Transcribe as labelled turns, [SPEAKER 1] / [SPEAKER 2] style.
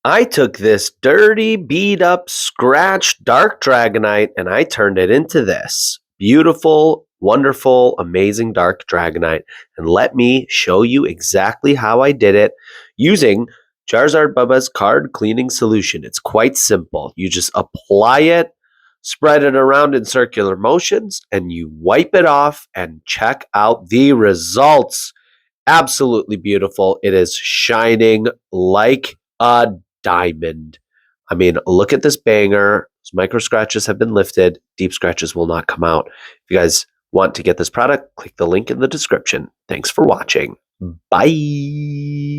[SPEAKER 1] I took this dirty, beat up, scratched dark dragonite and I turned it into this beautiful, wonderful, amazing dark dragonite. And let me show you exactly how I did it using Charizard Bubba's card cleaning solution. It's quite simple. You just apply it, spread it around in circular motions, and you wipe it off and check out the results. Absolutely beautiful. It is shining like a diamond. I mean, look at this banger. Micro scratches have been lifted. Deep scratches will not come out. If you guys want to get this product, click the link in the description. Thanks for watching. Bye.